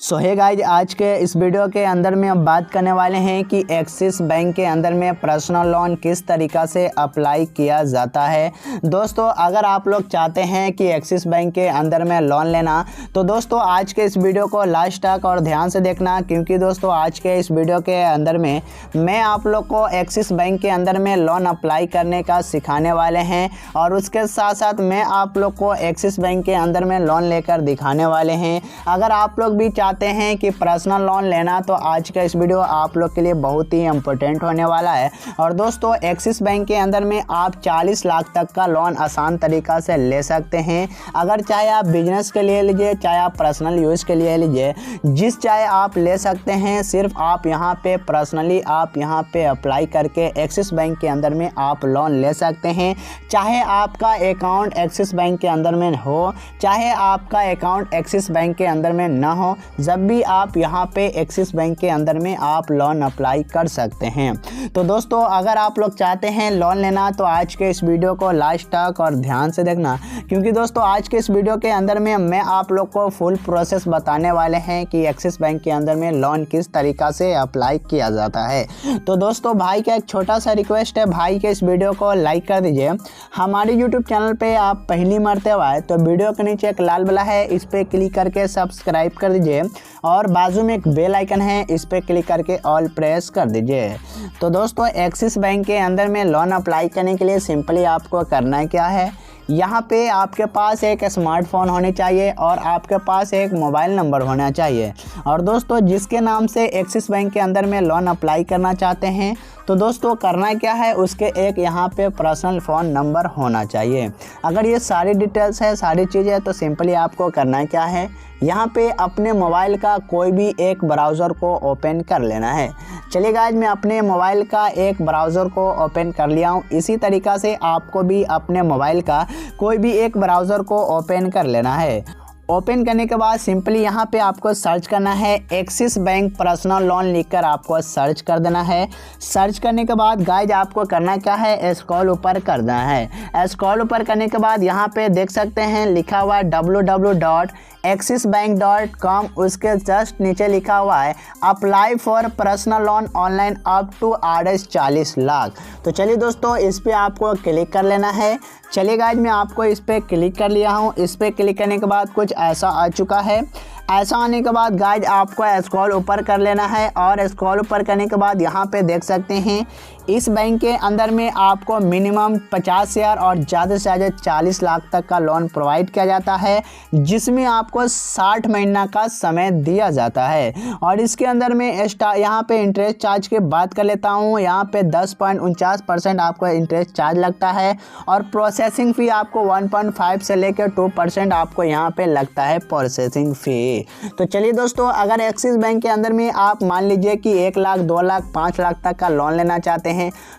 सो hey guys, आज के इस वीडियो के अंदर में हम बात करने वाले हैं कि एक्सिस बैंक के अंदर में पर्सनल लोन किस तरीक़ा से अप्लाई किया जाता है। दोस्तों, अगर आप लोग चाहते हैं कि एक्सिस बैंक के अंदर में लोन लेना, तो दोस्तों आज के इस वीडियो को लास्ट तक और ध्यान से देखना, क्योंकि दोस्तों आज के इस वीडियो के अंदर में मैं आप लोग को एक्सिस बैंक के अंदर में लोन अप्लाई करने का सिखाने वाले हैं और उसके साथ साथ मैं आप लोग को एक्सिस बैंक के अंदर में लोन लेकर दिखाने वाले हैं। अगर आप लोग भी चाहते हैं कि पर्सनल लोन लेना, तो आज का इस वीडियो आप लोग के लिए बहुत ही इम्पोर्टेंट होने वाला है। और दोस्तों, एक्सिस बैंक के अंदर में आप 40 लाख तक का लोन आसान तरीक़ा से ले सकते हैं। अगर चाहे आप बिजनेस के लिए लीजिए, चाहे आप पर्सनल यूज़ के लिए लीजिए, जिस चाहे आप ले सकते हैं। सिर्फ आप यहाँ पे पर्सनली आप यहाँ पे अप्लाई करके एक्सिस बैंक के अंदर में आप लोन ले सकते हैं। चाहे आपका अकाउंट एक्सिस बैंक के अंदर में हो, चाहे आपका अकाउंट एक्सिस बैंक के अंदर में ना हो, जब भी आप यहाँ पे एक्सिस बैंक के अंदर में आप लोन अप्लाई कर सकते हैं। तो दोस्तों, अगर आप लोग चाहते हैं लोन लेना, तो आज के इस वीडियो को लास्ट तक और ध्यान से देखना, क्योंकि दोस्तों आज के इस वीडियो के अंदर में मैं आप लोग को फुल प्रोसेस बताने वाले हैं कि एक्सिस बैंक के अंदर में लोन किस तरीक़ा से अप्लाई किया जाता है। तो दोस्तों, भाई का एक छोटा सा रिक्वेस्ट है, भाई के इस वीडियो को लाइक कर दीजिए। हमारे यूट्यूब चैनल पे आप पहली मरतबा आए तो वीडियो के नीचे एक लाल बटन है, इस पर क्लिक करके सब्सक्राइब कर दीजिए और बाजू में एक बेल आइकन है, इस पर क्लिक करके ऑल प्रेस कर दीजिए। तो दोस्तों, एक्सिस बैंक के अंदर में लोन अप्लाई करने के लिए सिंपली आपको करना क्या है, यहाँ पे आपके पास एक स्मार्टफोन होने चाहिए और आपके पास एक मोबाइल नंबर होना चाहिए। और दोस्तों, जिसके नाम से एक्सिस बैंक के अंदर में लोन अप्लाई करना चाहते हैं, तो दोस्तों करना क्या है, उसके एक यहाँ पे पर्सनल फ़ोन नंबर होना चाहिए। अगर ये सारी डिटेल्स है, सारी चीज़ें, तो सिंपली आपको करना क्या है, यहाँ पे अपने मोबाइल का कोई भी एक ब्राउज़र को ओपन कर लेना है। चलिए गाइस, मैं अपने मोबाइल का एक ब्राउज़र को ओपन कर लिया हूँ। इसी तरीक़ा से आपको भी अपने मोबाइल का कोई भी एक ब्राउज़र को ओपन कर लेना है। ओपन करने के बाद सिंपली यहाँ पे आपको सर्च करना है, एक्सिस बैंक पर्सनल लोन लिखकर आपको सर्च कर देना है। सर्च करने के बाद गाइज आपको करना क्या है, स्क्रॉल ऊपर कर देना है। स्क्रॉल ऊपर करने के बाद यहाँ पे देख सकते हैं लिखा हुआ है www.axisbank.com, उसके जस्ट नीचे लिखा हुआ है apply for personal loan online up to ₹40 lakh. तो चलिए दोस्तों, इस पर आपको क्लिक कर लेना है। चलिए गाइज, मैं आपको इस पर क्लिक कर लिया हूँ। इस पर क्लिक करने के बाद कुछ ऐसा आ चुका है। ऐसा आने के बाद गाइज आपको स्क्रॉल ऊपर कर लेना है और स्क्रॉल ऊपर करने के बाद यहाँ पे देख सकते हैं इस बैंक के अंदर में आपको मिनिमम 50,000 और ज़्यादा से ज़्यादा 40 लाख तक का लोन प्रोवाइड किया जाता है, जिसमें आपको 60 महीना का समय दिया जाता है। और इसके अंदर में यहाँ पे इंटरेस्ट चार्ज की बात कर लेता हूँ। यहाँ पे 10.49% आपको इंटरेस्ट चार्ज लगता है और प्रोसेसिंग फ़ी आपको 1.5 से लेकर 2% आपको यहाँ पे लगता है प्रोसेसिंग फ़ी। तो चलिए दोस्तों, अगर एक्सिस बैंक के अंदर में आप मान लीजिए कि 1 लाख, 2 लाख, 5 लाख तक का लोन लेना चाहते हैं,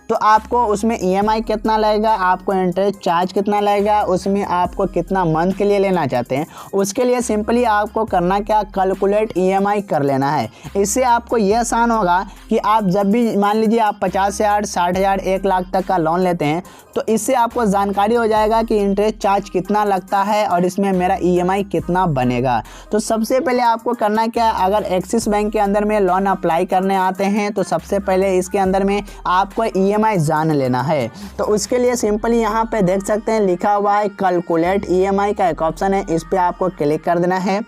तो आपको उसमें EMI कितना लगेगा, आपको इंटरेस्ट चार्ज कितना लगेगा, उसमें आपको कितना मंथ के लिए लेना चाहते हैं, उसके लिए सिंपली आपको करना क्या, कैलकुलेट EMI कर लेना है। इससे आपको यह आसान होगा कि आप जब भी मान लीजिए आप 50,000, 60,000, 1 लाख तक का लोन लेते हैं, तो इससे आपको जानकारी हो जाएगा कि इंटरेस्ट चार्ज कितना लगता है और इसमें मेरा EMI कितना बनेगा। तो सबसे पहले आपको करना क्या, अगर एक्सिस बैंक के अंदर में लोन अप्लाई करने आते हैं, तो सबसे पहले इसके अंदर में आपको EMI जान लेना है। तो उसके लिए सिंपली यहाँ पे देख सकते हैं लिखा हुआ है कैलकुलेट EMI का एक ऑप्शन है, इस पर आपको क्लिक कर देना है।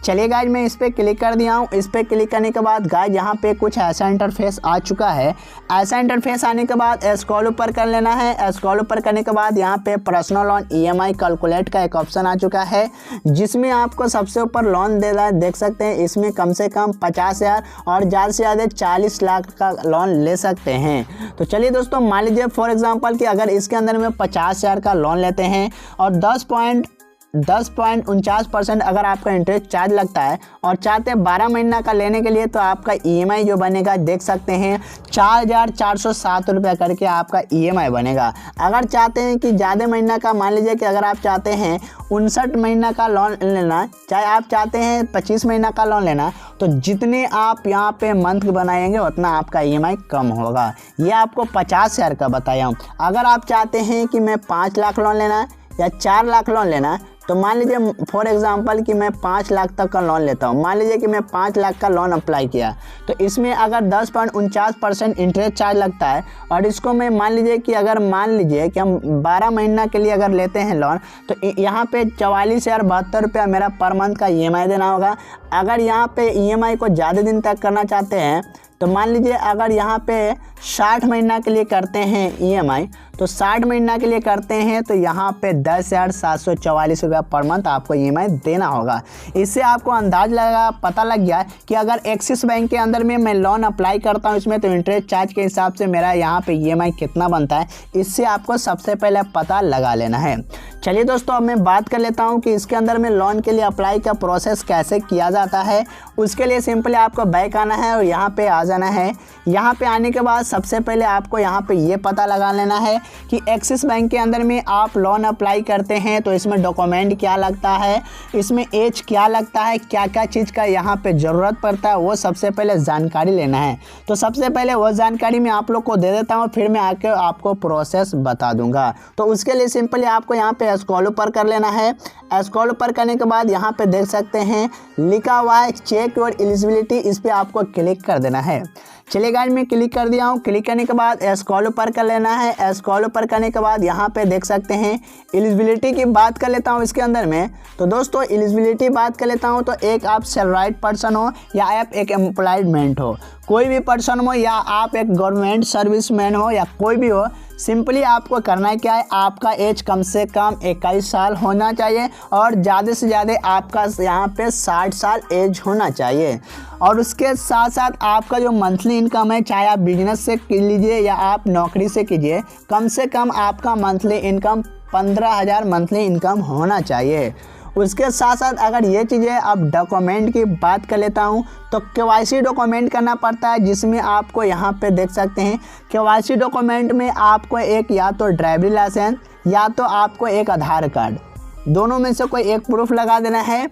चलिए गाइज, मैं इस पर क्लिक कर दिया हूँ। इस पर क्लिक करने के बाद गाइज यहाँ पे कुछ ऐसा इंटरफेस आ चुका है। ऐसा इंटरफेस आने के बाद स्क्रॉल ऊपर कर लेना है। स्क्रॉल ऊपर करने के बाद यहाँ पे पर्सनल लोन EMI कैलकुलेट का एक ऑप्शन आ चुका है, जिसमें आपको सबसे ऊपर लोन दे रहा है। देख सकते हैं इसमें कम से कम 50,000 और ज़्यादा से ज़्यादा 40 लाख का लोन ले सकते हैं। तो चलिए दोस्तों, मान लीजिए फॉर एग्जांपल कि अगर इसके अंदर में 50,000 का लोन लेते हैं और 10.49% अगर आपका इंटरेस्ट चार्ज लगता है और चाहते हैं 12 महीना का लेने के लिए, तो आपका EMI जो बनेगा देख सकते हैं 4,407 रुपये करके आपका EMI बनेगा। अगर चाहते हैं कि ज़्यादा महीना का, मान लीजिए कि अगर आप चाहते हैं 59 महीना का लोन लेना, चाहे आप चाहते हैं 25 महीना का लोन लेना, तो जितने आप यहाँ पे मंथ बनाएंगे उतना आपका EMI कम होगा। ये आपको 50,000 का बताया हूँ। अगर आप चाहते हैं कि मैं 5 लाख लोन लेना या 4 लाख लोन लेना, तो मान लीजिए फॉर एग्जांपल कि मैं 5 लाख तक का लोन लेता हूँ। मान लीजिए कि मैं 5 लाख का लोन अप्लाई किया, तो इसमें अगर 10.49% इंटरेस्ट चार्ज लगता है, और इसको मैं मान लीजिए कि हम 12 महीना के लिए अगर लेते हैं लोन, तो यहाँ पे 44,072 रुपया मेरा पर मंथ का EMI देना होगा। अगर यहाँ पे EMI को ज़्यादा दिन तक करना चाहते हैं, तो मान लीजिए अगर यहाँ पे 60 महीना के लिए करते हैं EMI, तो 60 महीना के लिए करते हैं तो यहाँ पे 10,744 रुपया पर मंथ आपको EMI देना होगा। इससे आपको अंदाज पता लग गया कि अगर एक्सिस बैंक के अंदर में मैं लोन अप्लाई करता हूँ इसमें, तो इंटरेस्ट चार्ज के हिसाब से मेरा यहाँ पे EMI कितना बनता है, इससे आपको सबसे पहले पता लगा लेना है। चलिए दोस्तों, अब मैं बात कर लेता हूँ कि इसके अंदर में लोन के लिए अप्लाई का प्रोसेस कैसे किया जाता है। उसके लिए सिंपली आपको बैक आना है और यहाँ पे आ जाना है। यहाँ पे आने के बाद सबसे पहले आपको यहाँ पे ये पता लगा लेना है कि एक्सिस बैंक के अंदर में आप लोन अप्लाई करते हैं तो इसमें डॉक्यूमेंट क्या लगता है, इसमें एज क्या लगता है, क्या क्या चीज़ का यहाँ पे ज़रूरत पड़ता है, वो सबसे पहले जानकारी लेना है। तो सबसे पहले वो जानकारी मैं आप लोग को दे देता हूँ, फिर मैं आके आपको प्रोसेस बता दूंगा। तो उसके लिए सिंपली आपको यहाँ पे स्क्रॉल ऊपर कर लेना है। स्क्रॉल ऊपर करने के बाद यहाँ पे देख सकते हैं लिखा हुआ है चेक योर एलिजिबिलिटी, इस पर आपको क्लिक कर देना है। चलिए गाइस, मैं क्लिक कर दिया हूँ। क्लिक करने के बाद स्क्रॉल ऊपर कर लेना है। स्क्रॉल ऊपर करने के बाद यहाँ पे देख सकते हैं एलिजिबिलिटी की बात कर लेता हूँ इसके अंदर में। तो दोस्तों एलिजिबिलिटी बात कर लेता हूँ, तो एक आप सैलराइड पर्सन हो या आप एक एम्प्लॉयमेंट हो, कोई भी पर्सन हो, या आप एक गवर्नमेंट सर्विसमैन हो या कोई भी हो, सिंपली आपको करना है क्या है, आपका एज कम से कम 21 साल होना चाहिए और ज़्यादा से ज़्यादा आपका यहाँ पे 60 साल एज होना चाहिए। और उसके साथ साथ आपका जो मंथली इनकम है, चाहे आप बिजनेस से कीजिए या आप नौकरी से कीजिए, कम से कम आपका मंथली इनकम 15,000 मंथली इनकम होना चाहिए। उसके साथ साथ अगर ये चीज़ें अब डॉक्यूमेंट की बात कर लेता हूँ, तो KYC डॉक्यूमेंट करना पड़ता है, जिसमें आपको यहाँ पे देख सकते हैं KYC डॉक्यूमेंट में आपको एक या तो ड्राइविंग लाइसेंस या तो आपको एक आधार कार्ड, दोनों में से कोई एक प्रूफ लगा देना है।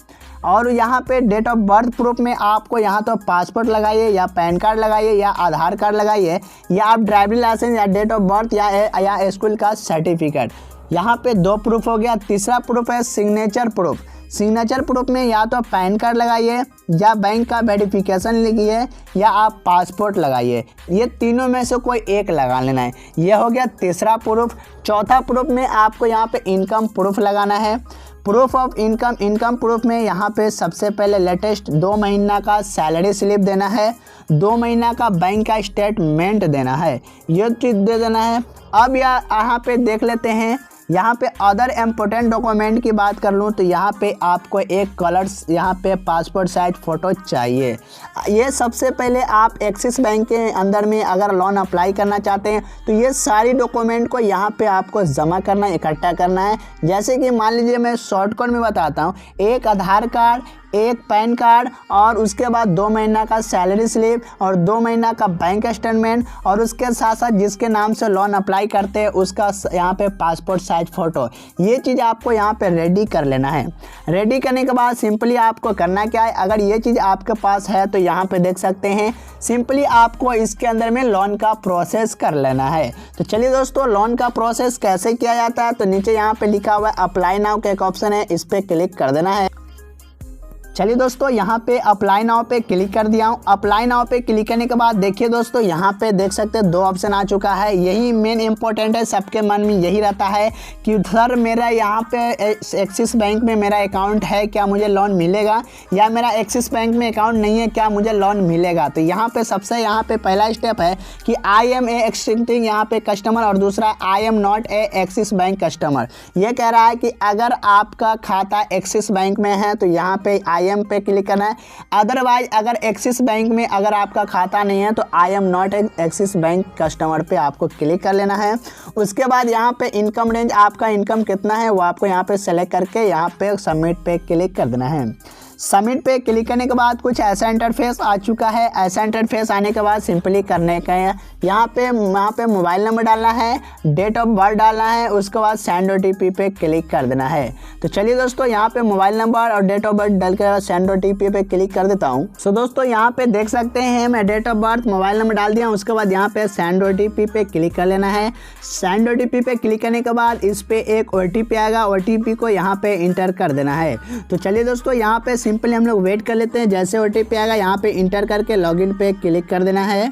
और यहाँ पे डेट ऑफ बर्थ प्रूफ में आपको यहाँ तो पासपोर्ट लगाइए या पैन कार्ड लगाइए या आधार कार्ड लगाइए, या आप ड्राइविंग लाइसेंस या डेट ऑफ बर्थ या स्कूल का सर्टिफिकेट। यहाँ पे 2 प्रूफ हो गया। तीसरा प्रूफ है सिग्नेचर प्रूफ। सिग्नेचर प्रूफ में या तो पैन कार्ड लगाइए या बैंक का वेरिफिकेशन लिखिए या आप पासपोर्ट लगाइए, ये तीनों में से कोई एक लगा लेना है। ये हो गया तीसरा प्रूफ। चौथा प्रूफ में आपको यहाँ पे इनकम प्रूफ लगाना है। प्रूफ ऑफ इनकम प्रूफ में यहाँ पे सबसे पहले लेटेस्ट 2 महीना का सैलरी स्लिप देना है, 2 महीना का बैंक का स्टेटमेंट देना है, ये चीज़ दे देना है। अब यहाँ पे देख लेते हैं, यहाँ पे अदर इम्पोर्टेंट डॉक्यूमेंट की बात कर लूँ तो यहाँ पे आपको एक कलर्स यहाँ पे पासपोर्ट साइज फ़ोटो चाहिए। ये सबसे पहले आप एक्सिस बैंक के अंदर में अगर लोन अप्लाई करना चाहते हैं तो ये सारी डॉक्यूमेंट को यहाँ पे आपको जमा करना, इकट्ठा करना है। जैसे कि मान लीजिए मैं शॉर्टकट में बताता हूँ, एक आधार कार्ड, एक पैन कार्ड और उसके बाद 2 महीना का सैलरी स्लिप और 2 महीना का बैंक स्टेटमेंट, और उसके साथ साथ जिसके नाम से लोन अप्लाई करते हैं उसका यहाँ पे पासपोर्ट साइज फ़ोटो, ये चीज़ आपको यहाँ पे रेडी कर लेना है। रेडी करने के बाद सिंपली आपको करना क्या है, अगर ये चीज़ आपके पास है तो यहाँ पे देख सकते हैं सिंपली आपको इसके अंदर में लोन का प्रोसेस कर लेना है। तो चलिए दोस्तों, लोन का प्रोसेस कैसे किया जाता है, तो नीचे यहाँ पे लिखा हुआ है अप्लाई नाउ का एक ऑप्शन है, इस पर क्लिक कर देना है। चलिए दोस्तों, यहाँ पे अप्लाई नाउ पे क्लिक कर दिया हूँ। अप्लाई नाउ पे क्लिक करने के बाद देखिए दोस्तों, यहाँ पे देख सकते हैं 2 ऑप्शन आ चुका है। यही मेन इंपॉर्टेंट है, सबके मन में यही रहता है कि सर मेरा यहाँ पे एक्सिस बैंक में मेरा अकाउंट है, क्या मुझे लोन मिलेगा, या मेरा एक्सिस बैंक में अकाउंट नहीं है, क्या मुझे लोन मिलेगा। तो यहाँ पे सबसे यहाँ पे पहला स्टेप है कि आई एम ए एक्सिस्टिंग यहाँ पे कस्टमर, और दूसरा I am not a axis bank customer. ये कह रहा है कि अगर आपका खाता एक्सिस बैंक में है तो यहाँ पे IM पे क्लिक करना है, अदरवाइज अगर एक्सिस बैंक में अगर आपका खाता नहीं है तो I am not axis bank customer पे आपको क्लिक कर लेना है। उसके बाद यहाँ पे इनकम रेंज, आपका इनकम कितना है वो आपको यहाँ पे सेलेक्ट करके यहाँ पे सबमिट पे क्लिक कर देना है। सबमिट पे क्लिक करने के बाद कुछ ऐसा इंटरफेस आ चुका है। ऐसा इंटरफेस आने के बाद सिंपली करने का है यहाँ पे मोबाइल नंबर डालना है, डेट ऑफ बर्थ डालना है, उसके बाद सेंड OTP पे क्लिक कर देना है। तो चलिए दोस्तों यहाँ पे मोबाइल नंबर और डेट ऑफ बर्थ डाल कर सेंड OTP पे क्लिक कर देता हूँ। सो दोस्तों यहाँ पे देख सकते हैं मैं date of birth mobile number डाल दिया। उसके बाद यहाँ पे सेंड OTP पे क्लिक कर लेना है। सेंड OTP पे क्लिक करने के बाद इस पे एक OTP आएगा, OTP को यहाँ पे इंटर कर देना है। तो चलिए दोस्तों यहाँ पे सिंपली हम लोग वेट कर लेते हैं। जैसे OTP आएगा यहाँ पे इंटर करके लॉगिन पे क्लिक कर देना है।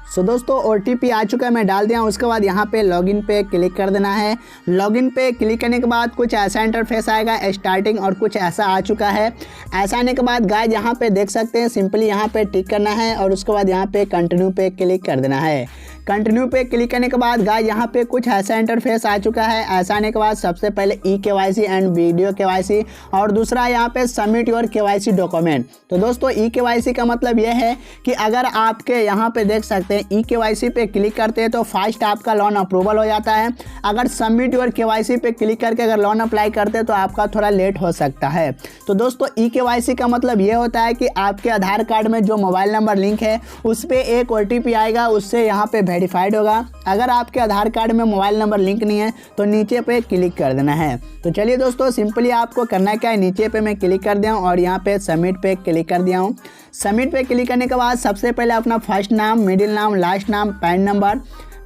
सो दोस्तों OTP आ चुका है, मैं डाल दिया। उसके बाद यहाँ पे लॉगिन पे क्लिक कर देना है। लॉगिन पे क्लिक करने के बाद कुछ ऐसा इंटरफेस आएगा स्टार्टिंग और कुछ ऐसा आ चुका है। ऐसा आने के बाद गाइस यहाँ पे देख सकते हैं सिंपली यहाँ पे टिक करना है और उसके बाद यहाँ पे कंटिन्यू पे क्लिक कर देना है। कंटिन्यू पे क्लिक करने के बाद गाइस यहाँ पे कुछ ऐसा इंटरफेस आ चुका है। ऐसा आने के बाद सबसे पहले eKYC एंड वीडियो KYC और दूसरा यहाँ पे सबमिट योर KYC डॉक्यूमेंट। तो दोस्तों eKYC का मतलब यह है कि अगर आपके यहाँ पे देख सकते हैं eKYC पे क्लिक करते हैं तो फास्ट आपका लोन अप्रूवल हो जाता है। अगर सबमिट योर KYC पे क्लिक करके अगर लोन अप्लाई करते हैं तो आपका थोड़ा लेट हो सकता है। तो दोस्तों eKYC का मतलब ये होता है कि आपके आधार कार्ड में जो मोबाइल नंबर लिंक है उस पर एक OTP आएगा, उससे यहाँ पे वेरीफाइड होगा। अगर आपके आधार कार्ड में मोबाइल नंबर लिंक नहीं है तो नीचे पे क्लिक कर देना है। तो चलिए दोस्तों सिंपली आपको करना क्या है, नीचे पे मैं क्लिक कर दिया हूँ और यहाँ पे सबमिट पे क्लिक कर दिया हूँ। सबमिट पे क्लिक करने के बाद सबसे पहले अपना फर्स्ट नाम, middle name, last name, PAN number,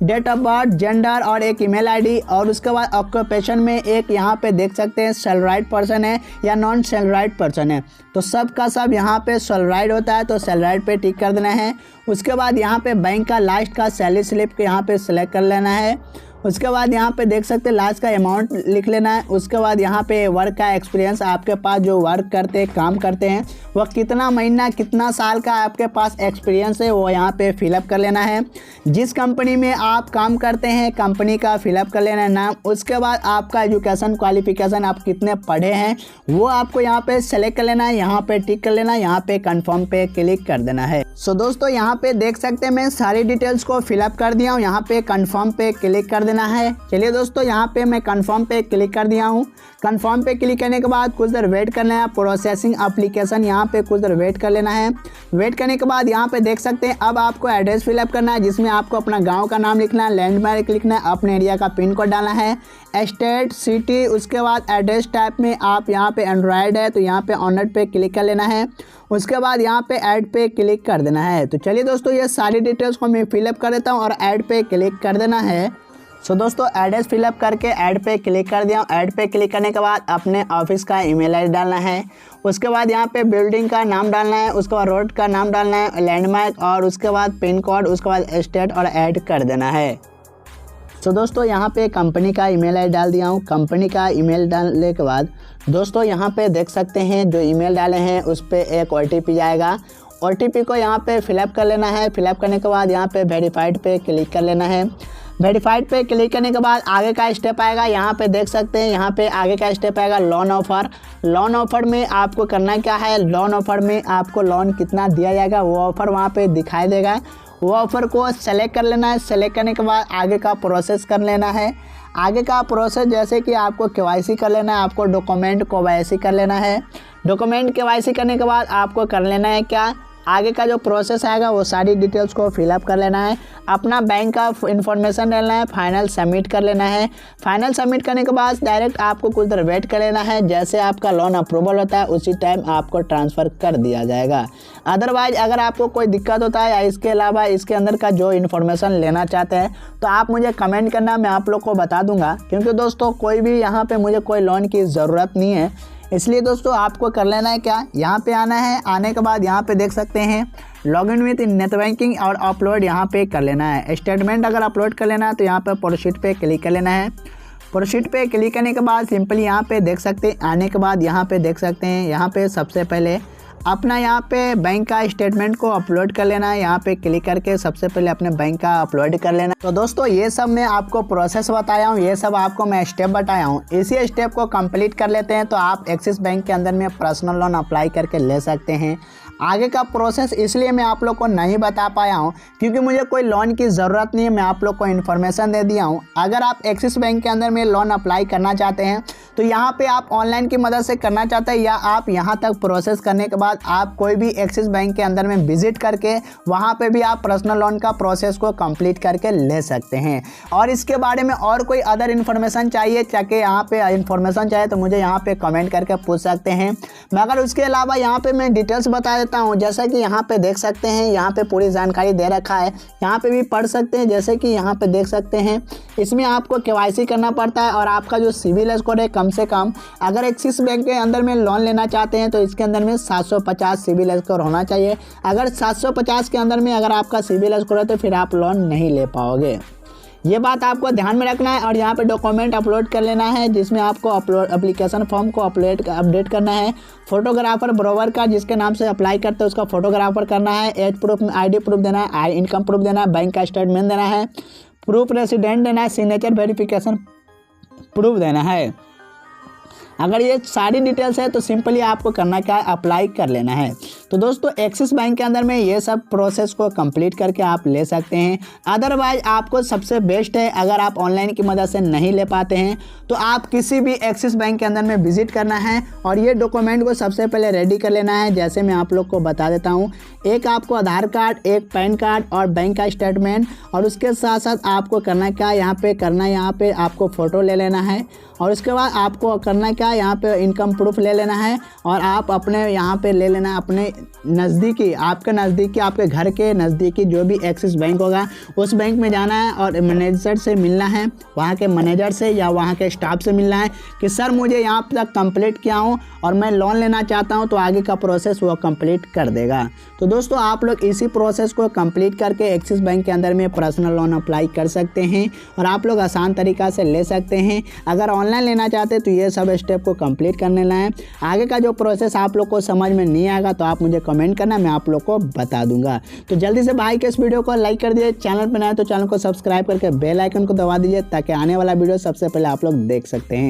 date of birth, gender और एक ईमेल आईडी और उसके बाद ऑक्यूपेशन में एक यहाँ पे देख सकते हैं सैलराइड पर्सन है या नॉन सैलराइड पर्सन है। तो सब का सब यहाँ पे सैलराइड होता है तो सैलराइड पे टिक कर देना है। उसके बाद यहाँ पे बैंक का लास्ट का सैलरी स्लिप को यहाँ पे सिलेक्ट कर लेना है। उसके बाद यहाँ पे देख सकते हैं लास्ट का अमाउंट लिख लेना है। उसके बाद यहाँ पे वर्क का एक्सपीरियंस, आपके पास जो वर्क करते हैं, काम करते हैं, वह कितना महीना कितना साल का आपके पास एक्सपीरियंस है वो यहाँ पे फिलअप कर लेना है। जिस कंपनी में आप काम करते हैं कंपनी का फिलअप कर लेना है नाम। उसके बाद आपका एजुकेशन क्वालिफिकेशन, आप कितने पढ़े हैं वो आपको यहाँ पे सेलेक्ट कर लेना है। यहाँ पे टिक कर लेना है, यहाँ पे कन्फर्म पे क्लिक कर देना है। सो दोस्तों यहाँ पे देख सकते हैं मैं सारी डिटेल्स को फिलअप कर दिया हूँ। यहाँ पे कन्फर्म पे क्लिक कर देना है। चलिए दोस्तों यहाँ पे मैं कन्फर्म पे क्लिक कर दिया हूँ। कन्फर्म पे क्लिक करने के बाद कुछ देर वेट करना है। प्रोसेसिंग एप्लीकेशन यहाँ पे कुछ देर वेट कर लेना है। वेट करने के बाद यहाँ पे देख सकते हैं अब आपको एड्रेस फिलअप करना है, जिसमें आपको अपना गांव का नाम लिखना है, लैंडमार्क लिखना है, अपने एरिया का पिन कोड डालना है, स्टेट, सिटी। उसके बाद एड्रेस टाइप में आप यहाँ पे एंड्रॉयड है तो यहाँ पे ऑनर पे क्लिक कर लेना है। उसके बाद यहाँ पे ऐड पे क्लिक कर देना है। तो चलिए दोस्तों ये सारी डिटेल्स को मैं फिलअप कर देता हूँ और ऐड पे क्लिक कर देना है। सो दोस्तों एड्रेस फिलअप करके ऐड पे क्लिक कर दिया। ऐड पे क्लिक करने के बाद अपने ऑफिस का ईमेल आईडी डालना है। उसके बाद यहाँ पे बिल्डिंग का नाम डालना है, उसके बाद रोड का नाम डालना है, लैंडमार्क और उसके बाद पिन कोड, उसके बाद स्टेट और ऐड कर देना है। सो दोस्तों यहाँ पे कंपनी का ईमेल आईडी डाल दिया हूँ। कंपनी का ईमेल डालने के बाद दोस्तों यहाँ पे देख सकते हैं जो ईमेल डाले हैं उस पर एक OTP आएगा। OTP को यहाँ पे फिलअप कर लेना है। फिलअप करने के बाद यहाँ पे वेरीफाइड पे क्लिक कर लेना है। वेरीफाइड पे क्लिक करने के बाद आगे का स्टेप आएगा। यहाँ पे देख सकते हैं यहाँ पे आगे का स्टेप आएगा लोन ऑफर। लोन ऑफर में आपको करना क्या है, लोन ऑफर में आपको लोन कितना दिया जाएगा वो ऑफर वहाँ पे दिखाई देगा। वो ऑफर को सेलेक्ट कर लेना है। सेलेक्ट करने के बाद आगे का प्रोसेस कर लेना है। आगे का प्रोसेस जैसे कि आपको KYC कर लेना है, आपको डॉक्यूमेंट KYC कर लेना है। डॉक्यूमेंट KYC करने के बाद आपको कर लेना है क्या, आगे का जो प्रोसेस आएगा वो सारी डिटेल्स को फिलअप कर लेना है। अपना बैंक का इन्फॉर्मेशन डालना है, फाइनल सबमिट कर लेना है। फाइनल सबमिट करने के बाद डायरेक्ट आपको कुछ देर वेट कर लेना है। जैसे आपका लोन अप्रूवल होता है उसी टाइम आपको ट्रांसफ़र कर दिया जाएगा। अदरवाइज अगर आपको कोई दिक्कत होता है या इसके अलावा इसके अंदर का जो इन्फॉर्मेशन लेना चाहते हैं तो आप मुझे कमेंट करना, मैं आप लोग को बता दूंगा। क्योंकि दोस्तों कोई भी यहाँ पे मुझे कोई लोन की ज़रूरत नहीं है, इसलिए दोस्तों आपको कर लेना है क्या, यहाँ पे आना है। आने के बाद यहाँ पे देख सकते हैं लॉगिन विथ नेट बैंकिंग और अपलोड यहाँ पे कर लेना है। स्टेटमेंट अगर अपलोड कर लेना है तो यहाँ पे प्रोसीड पे क्लिक कर लेना है। प्रोसीड पे क्लिक करने के बाद सिंपली यहाँ पे देख सकते हैं, आने के बाद यहाँ पे देख सकते हैं यहाँ पे सबसे पहले अपना यहाँ पे बैंक का स्टेटमेंट को अपलोड कर लेना है। यहाँ पे क्लिक करके सबसे पहले अपने बैंक का अपलोड कर लेना। तो दोस्तों ये सब मैं आपको प्रोसेस बताया हूँ, ये सब आपको मैं स्टेप बताया हूँ। इसी स्टेप को कंप्लीट कर लेते हैं तो आप एक्सिस बैंक के अंदर में पर्सनल लोन अप्लाई करके ले सकते हैं। आगे का प्रोसेस इसलिए मैं आप लोग को नहीं बता पाया हूँ क्योंकि मुझे कोई लोन की ज़रूरत नहीं है, मैं आप लोग को इन्फॉर्मेशन दे दिया हूँ। अगर आप एक्सिस बैंक के अंदर में लोन अप्लाई करना चाहते हैं तो यहाँ पे आप ऑनलाइन की मदद से करना चाहते हैं या आप यहाँ तक प्रोसेस करने के बाद आप कोई भी एक्सिस बैंक के अंदर में विजिट करके वहाँ पे भी आप पर्सनल लोन का प्रोसेस को कंप्लीट करके ले सकते हैं। और इसके बारे में और कोई अदर इन्फॉर्मेशन चाहिए चाहे यहाँ पे इन्फॉर्मेशन चाहिए तो मुझे यहाँ पे कमेंट करके पूछ सकते हैं। मगर उसके अलावा यहाँ पे मैं डिटेल्स बता देता हूँ, जैसा कि यहाँ पे देख सकते हैं, यहाँ पे पूरी जानकारी दे रखा है, यहाँ पे भी पढ़ सकते हैं। जैसे कि यहाँ पे देख सकते हैं इसमें आपको KYC करना पड़ता है और आपका जो सिविल स्कोर है कम से कम अगर एक्सिस बैंक के अंदर में लोन लेना चाहते हैं तो इसके अंदर में 750 सिविल स्कोर होना चाहिए। अगर 750 के अंदर में अगर आपका सिविल स्कोर है तो फिर आप लोन नहीं ले पाओगे, ये बात आपको ध्यान में रखना है। और यहाँ पे डॉक्यूमेंट अपलोड कर लेना है जिसमें आपको एप्लीकेशन फॉर्म को अपडेट करना है। फोटोग्राफर ब्रोवर का जिसके नाम से अप्लाई करते हैं उसका फोटोग्राफर करना है। एज प्रूफ में ID प्रूफ देना है, इनकम प्रूफ देना है, बैंक का स्टेटमेंट देना है, प्रूफ रेसिडेंट देना है, सिग्नेचर वेरिफिकेशन प्रूफ देना है। अगर ये सारी डिटेल्स है तो सिंपली आपको करना क्या है, अप्लाई कर लेना है। तो दोस्तों एक्सिस बैंक के अंदर में ये सब प्रोसेस को कंप्लीट करके आप ले सकते हैं। अदरवाइज आपको सबसे बेस्ट है अगर आप ऑनलाइन की मदद से नहीं ले पाते हैं तो आप किसी भी एक्सिस बैंक के अंदर में विजिट करना है और ये डॉक्यूमेंट को सबसे पहले रेडी कर लेना है। जैसे मैं आप लोग को बता देता हूँ, एक आपको आधार कार्ड, एक पैन कार्ड और बैंक का स्टेटमेंट, और उसके साथ साथ आपको करना क्या, यहाँ पे आपको फ़ोटो ले लेना है और उसके बाद आपको करना क्या, यहाँ पे इनकम प्रूफ ले लेना है और आप अपने यहाँ पे ले लेना अपने नज़दीकी, आपके घर के नज़दीकी जो भी एक्सिस बैंक होगा उस बैंक में जाना है और मैनेजर से मिलना है, वहाँ के मैनेजर से या वहाँ के स्टाफ से मिलना है कि सर मुझे यहाँ तक कंप्लीट किया हूँ और मैं लोन लेना चाहता हूँ, तो आगे का प्रोसेस वो कंप्लीट कर देगा। तो दोस्तों आप लोग इसी प्रोसेस को कंप्लीट करके एक्सिस बैंक के अंदर में पर्सनल लोन अप्लाई कर सकते हैं और आप लोग आसान तरीक़ा से ले सकते हैं। अगर ऑनलाइन लेना चाहते हैं तो ये सब स्टेप को कंप्लीट करने लाएँ। आगे का जो प्रोसेस आप लोग को समझ में नहीं आएगा तो आप मुझे कमेंट करना, मैं आप लोग को बता दूंगा। तो जल्दी से भाई के इस वीडियो को लाइक कर दीजिए, चैनल पर नए तो चैनल को सब्सक्राइब करके बेल आइकन को दबा दीजिए ताकि आने वाला वीडियो सबसे पहले आप लोग देख सकते हैं।